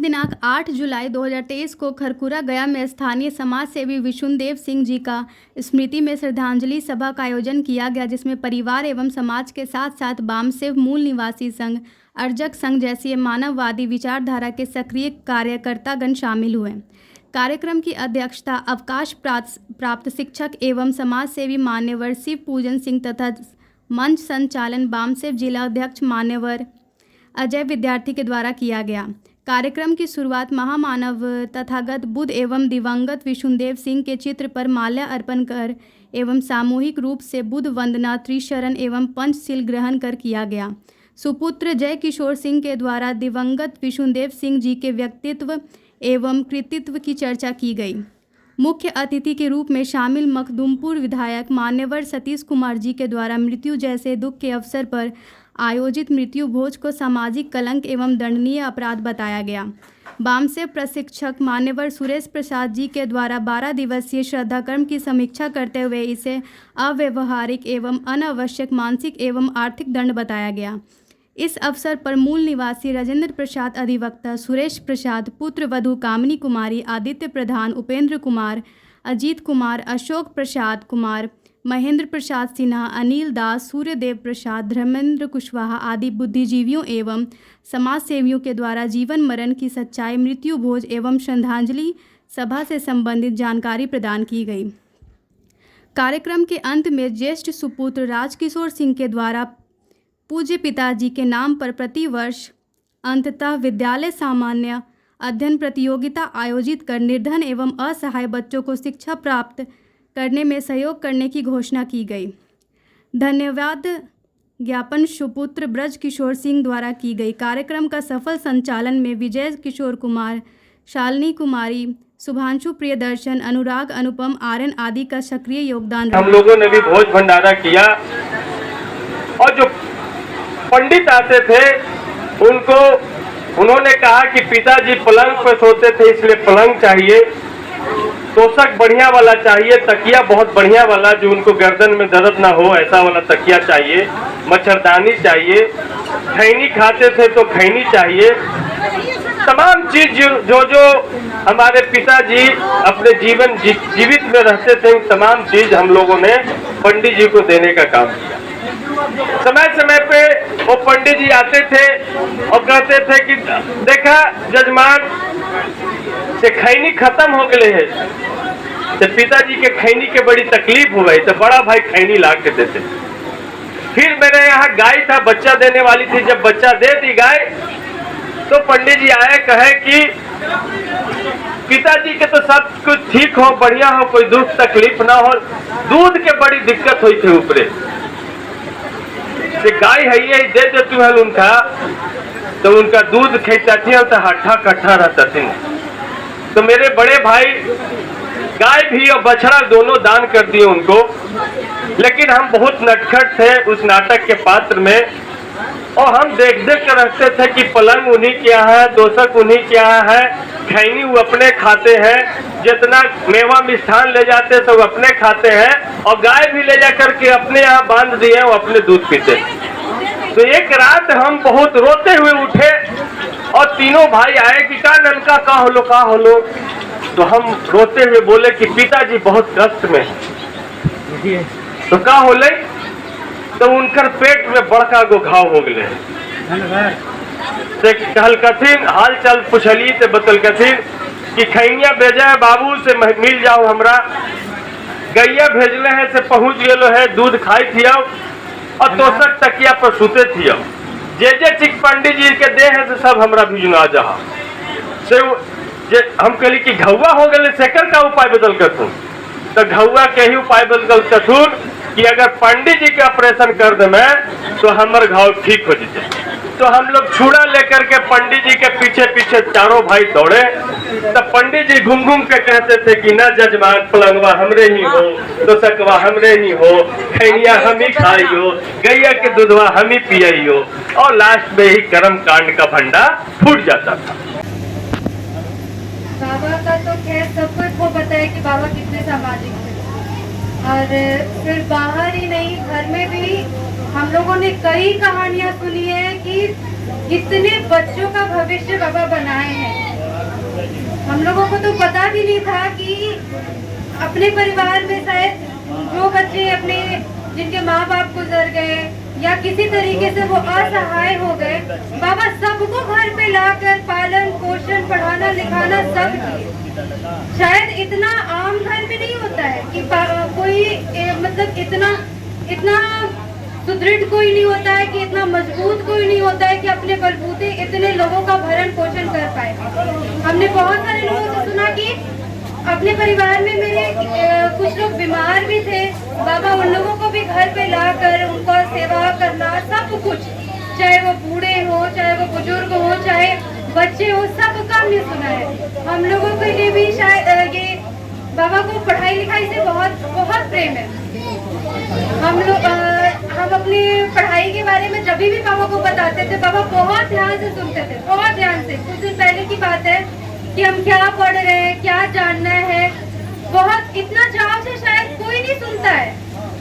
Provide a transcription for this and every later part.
दिनांक 8 जुलाई 2023 को खरखुरा गया में स्थानीय समाज सेवी विशुनदेव सिंह जी का स्मृति में श्रद्धांजलि सभा का आयोजन किया गया, जिसमें परिवार एवं समाज के साथ साथ बामसेव मूल निवासी संघ, अर्जक संघ जैसी मानववादी विचारधारा के सक्रिय कार्यकर्तागण शामिल हुए। कार्यक्रम की अध्यक्षता अवकाश प्राप्त शिक्षक एवं समाज सेवी मान्यवर शिव पूजन सिंह तथा मंच संचालन बामसेव जिला अध्यक्ष मान्यवर अजय विद्यार्थी के द्वारा किया गया। कार्यक्रम की शुरुआत महामानव तथागत बुद्ध एवं दिवंगत विशुनदेव सिंह के चित्र पर माल्या अर्पण कर एवं सामूहिक रूप से बुद्ध वंदना, त्रिशरण एवं पंचशील ग्रहण कर किया गया। सुपुत्र जय किशोर सिंह के द्वारा दिवंगत विशुनदेव सिंह जी के व्यक्तित्व एवं कृतित्व की चर्चा की गई। मुख्य अतिथि के रूप में शामिल मखदूमपुर विधायक मान्यवर सतीश कुमार जी के द्वारा मृत्यु जैसे दुख के अवसर पर आयोजित मृत्यु भोज को सामाजिक कलंक एवं दंडनीय अपराध बताया गया। बामसेव प्रशिक्षक मान्यवर सुरेश प्रसाद जी के द्वारा 12 दिवसीय श्रद्धाकर्म की समीक्षा करते हुए इसे अव्यवहारिक एवं अनावश्यक मानसिक एवं आर्थिक दंड बताया गया। इस अवसर पर मूल निवासी राजेंद्र प्रसाद, अधिवक्ता सुरेश प्रसाद, पुत्र वधू कामिनी कुमारी, आदित्य प्रधान, उपेंद्र कुमार, अजीत कुमार, अशोक प्रसाद कुमार, महेंद्र प्रसाद सिन्हा, अनिल दास, सूर्यदेव प्रसाद, धर्मेंद्र कुशवाहा आदि बुद्धिजीवियों एवं समाज सेवियों के द्वारा जीवन मरण की सच्चाई, मृत्यु भोज एवं श्रद्धांजलि सभा से संबंधित जानकारी प्रदान की गई। कार्यक्रम के अंत में ज्येष्ठ सुपुत्र राजकिशोर सिंह के द्वारा पूज्य पिताजी के नाम पर प्रतिवर्ष अंततः विद्यालय सामान्य अध्ययन प्रतियोगिता आयोजित कर निर्धन एवं असहाय बच्चों को शिक्षा प्राप्त करने में सहयोग करने की घोषणा की गई। धन्यवाद ज्ञापन सुपुत्र ब्रज किशोर सिंह द्वारा की गई। कार्यक्रम का सफल संचालन में विजय किशोर कुमार, शालिनी कुमारी, शुभांशु प्रियदर्शन, अनुराग, अनुपम, आर्यन आदि का सक्रिय योगदान रहा। हम लोगों ने भी भोज भंडारा किया और जो पंडित आते थे उन्होंने कहा कि पिताजी पलंग पर सोते थे, इसलिए पलंग चाहिए, तोशक बढ़िया वाला चाहिए, तकिया बहुत बढ़िया वाला जो उनको गर्दन में दर्द ना हो ऐसा वाला तकिया चाहिए, मच्छरदानी चाहिए, खैनी खाते थे तो खैनी चाहिए। तमाम चीज जो हमारे पिताजी अपने जीवित में रहते थे, तमाम चीज हम लोगों ने पंडित जी को देने का काम किया। समय समय पे वो पंडित जी आते थे और कहते थे कि देखा जजमान से खैनी खत्म हो गए है, तो पिताजी के खैनी के बड़ी तकलीफ हो गई, तो बड़ा भाई खैनी ला के देते। फिर मेरे यहाँ गाय था, बच्चा देने वाली थी, जब बच्चा दे दी गाय तो पंडित जी आए, कहे कि पिताजी के तो सब कुछ ठीक हो, बढ़िया हो, कोई दुख तकलीफ ना हो, दूध के बड़ी दिक्कत हुई थी ऊपरे, गाय है ये दे देती है उनका, तो उनका दूध खेता थी तो हट्ठा कट्ठा रहता थी। तो मेरे बड़े भाई गाय भी और बछड़ा दोनों दान कर दिए उनको, लेकिन हम बहुत नटखट थे उस नाटक के पात्र में, और हम देख देख कर रखते थे कि पलंग उन्हीं के यहाँ है, तोशक उन्हीं के यहाँ है, खैनी वो अपने खाते हैं, जितना मेवा मिष्ठान ले जाते सब अपने खाते हैं, और गाय भी ले जाकर के अपने यहाँ बांध दिए, वो अपने दूध पीते। तो एक रात हम बहुत रोते हुए उठे और तीनों भाई आए कि का ननका का होलो, तो हम रोते हुए बोले कि पिताजी बहुत कष्ट में है। तो का होले, तो उनकर पेट में बड़का गो घाव हो गए। कहल कथिन हाल चाल पूछली तो बतल कथिन कि खैनिया भेजा है बाबू से मिल जाओ, हमरा गैया भेजले है से पहुंच गए है, दूध खाई थी और तोशक तकिया पर सुते थी। जे चिक पंडित जी के दे है से सब हमरा भिजना जहा से हम कहली कि घौआ हो गए, सेकर का उपाय बदल कर तू, तो घौआ के ही उपाय बदल कथुन कि अगर पंडित जी के ऑपरेशन कर दे मैं तो हमारे घाव ठीक हो जाते। तो हम लोग छुड़ा लेकर के पंडित जी के पीछे पीछे चारों भाई दौड़े, तो पंडित जी घूम घूम के कहते थे कि ना जजमान पलंगवा हमरे ही हो, तो सकवा हमरे ही हो, खैनिया हम ही खाई हो, गैया के दूधवा हम ही पियई हो, और लास्ट में ही कर्म कांड का भंडा फूट जाता था। बाबा का तो खैर सबको को पता है कि बाबा कितने सामाजिक थे, और फिर बाहर ही नहीं घर में भी हम लोगों ने कई कहानियां सुनी है कि कितने बच्चों का भविष्य बाबा बनाए हैं। हम लोगों को तो पता भी नहीं था कि अपने परिवार में शायद जो बच्चे अपने जिनके माँ बाप गुजर गए या किसी तरीके से वो असहाय हो गए, बाबा सबको घर पे लाकर पालन पोषण पढ़ाना लिखाना सब किए। शायद इतना आम घर में नहीं होता है कि कोई मतलब इतना सुदृढ़ कोई नहीं होता है कि इतना मजबूत कोई नहीं होता है कि अपने बलबूते इतने लोगों का भरण पोषण कर पाए। हमने बहुत सारे लोगों से सुना कि अपने परिवार में मेरे कुछ लोग बीमार भी थे, बाबा उन लोगों को भी घर पे लाकर उनका सेवा करना सब कुछ, चाहे वो बूढ़े हो, चाहे वो बुजुर्ग हो, चाहे बच्चे हो, सबका हमने सुना है। हम लोगों के लिए भी शायद ये बाबा को पढ़ाई लिखाई से बहुत बहुत प्रेम है। हम अपनी पढ़ाई के बारे में जब भी बाबा को बताते थे, बाबा बहुत ध्यान से सुनते थे, बहुत ध्यान से। कुछ दिन पहले की बात है कि हम क्या पढ़ रहे हैं, क्या जानना है, बहुत इतना चाव से शायद कोई नहीं सुनता है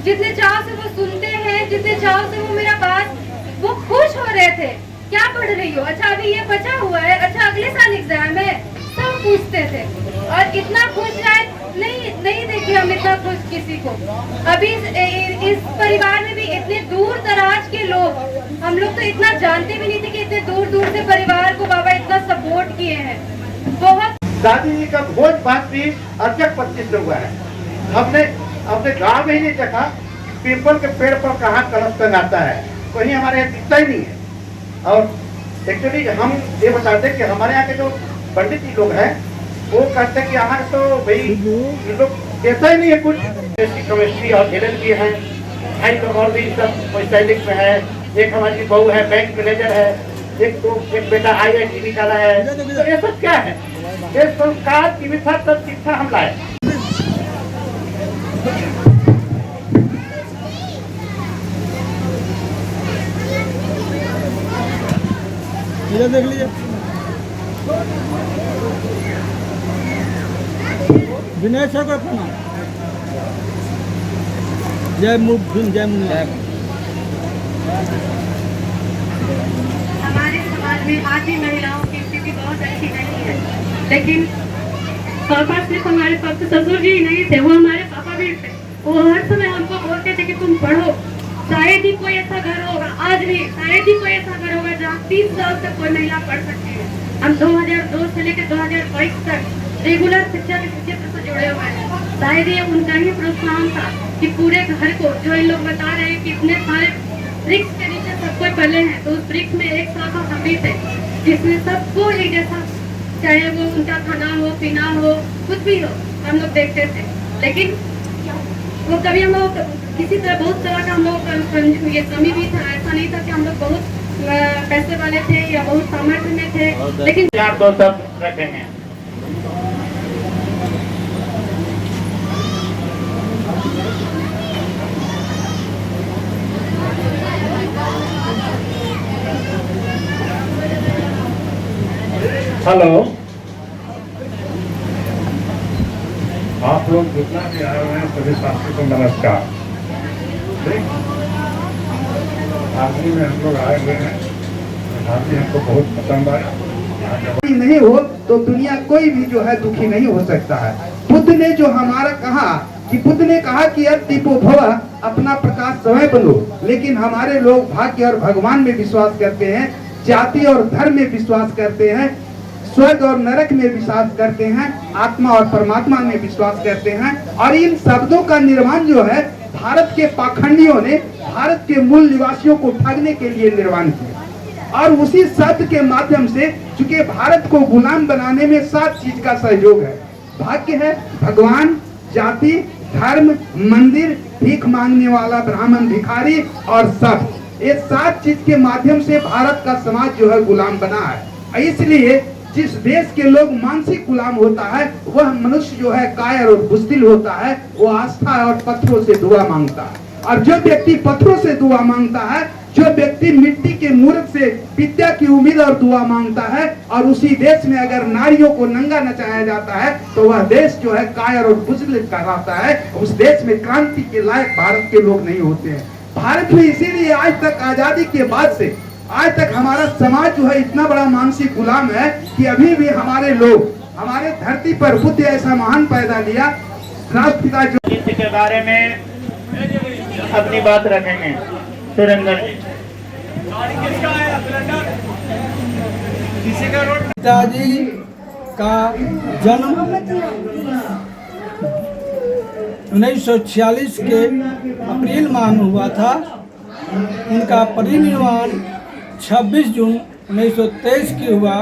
जितने चाव से वो सुनते हैं, जितने चाव से वो मेरा बात, वो खुश हो रहे थे। क्या पढ़ रही हो? अच्छा अभी ये बचा हुआ है, अच्छा अगले साल एग्जाम है, सब पूछते थे। और इतना खुश शायद नहीं देखे हम इतना खुश किसी को। अभी इस परिवार में भी इतने दूर दराज के लोग, हम लोग तो इतना जानते भी नहीं थे कि इतने दूर दूर से परिवार को बाबा इतना सपोर्ट किए हैं। बहुत दादी जी का भोज भात भी अर्चक 25 से हुआ है। हमने अपने गांव में ही नहीं देखा पीपल के पेड़ पर कहाँ कलश टंगाता है, कहीं हमारे यहाँ दिखता ही नहीं है। और एक्चुअली हम ये बताते हैं कि हमारे यहाँ के जो पंडित जी लोग हैं वो कहते हैं कि यहाँ तो भाई ये लोग देता ही नहीं है कुछ। केमिस्ट्री और एल भी है, भाई तो और भी सब वैज्ञानिक में है, एक हमारी बहू है बैंक मैनेजर है, एक बेटा IIT निकाला है। तो ये सब क्या है? ये संस्कार जीविका सब शिक्षा हम लाए। देख लीजिए विनय सर को प्रणाम। जय मुन्ना। हमारे समाज में आज भी महिलाओं की स्थिति बहुत अच्छी नहीं है, लेकिन पापा सिर्फ हमारे पापा ससुर जी नहीं थे, वो हमारे पापा भी थे। वो हर समय हमको बोलते थे कि तुम पढ़ो, शायद ही कोई ऐसा घर होगा, आज भी शायद ही कोई ऐसा घर होगा जहाँ 30 साल तक कोई महिला पढ़ सकती है। हम 2002 से लेकर 2022 तक रेगुलर शिक्षा के क्षेत्र से जुड़े हुए हैं। शायद ये उनका ही प्रोत्साहन था कि पूरे घर को, जो इन लोग बता रहे हैं कि इतने सारे वृक्ष के नीचे सब कोई पले हैं, तो उस वृक्ष में एक शाखा हम भी थे जिसमें सबको एक जैसा, चाहे वो उनका खाना हो, पीना हो, कुछ भी हो, हम लोग देखते थे। लेकिन वो कभी हम लोग किसी तरह बहुत तरह का हम लोग ये कमी भी था। ऐसा नहीं था कि हम लोग बहुत पैसे वाले थे या बहुत सामर्थ्य में थे, लेकिन यार दो सब रखेंगे। हेलो, आप लोग जितना भी आए हुए हैं सभी साथियों को नमस्कार। आखिरी में हम लोग आए हुए हैं, आखिरी हमको बहुत पसंद आया। नहीं हो तो दुनिया कोई भी जो है दुखी नहीं हो सकता है। बुद्ध ने जो हमारा कहा कि बुद्ध ने कहा कि अब दीपो भव, अपना प्रकाश स्वयं बनो, लेकिन हमारे लोग भाग्य और भगवान में विश्वास करते हैं, जाति और धर्म में विश्वास करते हैं, स्वर्ग और नरक में विश्वास करते हैं, आत्मा और परमात्मा में विश्वास करते हैं। और इन शब्दों का निर्माण जो है भारत के पाखंडियों ने भारत के मूल निवासियों को ठगने के लिए निर्माण किया। और उसी शब्द के माध्यम से, चूंकि भारत को गुलाम बनाने में 7 चीज का सहयोग है, भाग्य है, भगवान, जाति, धर्म, मंदिर, भीख मांगने वाला ब्राह्मण भिखारी और सब, ये 7 चीज के माध्यम से भारत का समाज जो है गुलाम बना है। इसलिए जिस देश के लोग मानसिक गुलाम होता है, वह मनुष्य जो है कायर और बुज़दिल होता है, वो आस्था और पत्थरों से दुआ मांगता है। और जो व्यक्ति पत्थरों से दुआ मांगता है, जो व्यक्ति मिट्टी के मूर्त से विद्या की उम्मीद और दुआ मांगता है, और उसी देश में अगर नारियों को नंगा नचाया जाता है, तो वह देश जो है कायर और बुज़दिल कहलाता है। उस देश में क्रांति के लायक भारत के लोग नहीं होते हैं। भारत में इसीलिए आज तक आजादी के बाद से आज तक हमारा समाज जो है इतना बड़ा मानसिक गुलाम है कि अभी भी हमारे लोग हमारे धरती पर बुद्ध ऐसा महान पैदा लिया, राष्ट्र पिता जो गीत के बारे में अपनी बात रखेंगे सुरेंद्र जी। पिताजी का जन्म 1946 के अप्रैल माह में हुआ था। उनका परिनिर्वाण 26 जून 1923 की हुआ।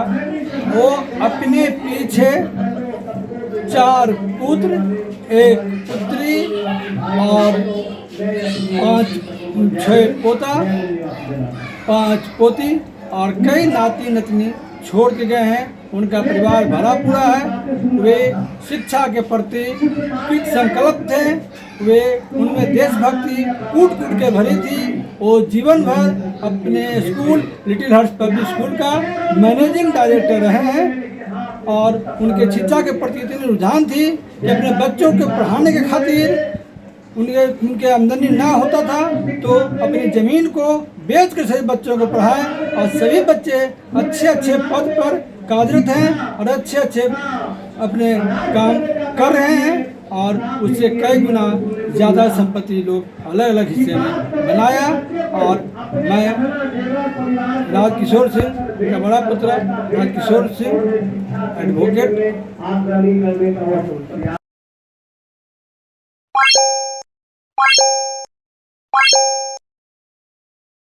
वो अपने पीछे 4 पुत्र, 1 पुत्री और 6 पोता, 5 पोती और कई नाती नतनी छोड़ के गए हैं। उनका परिवार भरा पूरा है। वे शिक्षा के प्रति कृत संकल्प थे। वे उनमें देशभक्ति कूट कूट के भरी थी। वो जीवन भर अपने school little hearts public school का मैनेजिंग डायरेक्टर रहे हैं और उनके शिक्षा के प्रति इतनी रुझान थी कि अपने बच्चों को पढ़ाने के खातिर उनके आमदनी ना होता था तो अपनी ज़मीन को बेच कर सभी बच्चों को पढ़ाए और सभी बच्चे अच्छे अच्छे पद पर कार्यरत हैं और अच्छे अच्छे अपने काम कर रहे हैं और उससे कई गुना ज़्यादा संपत्ति लोग अलग अलग हिस्से में बनाया। और मैं राजकिशोर सिंह का बड़ा पुत्र राजकिशोर सिंह एडवोकेट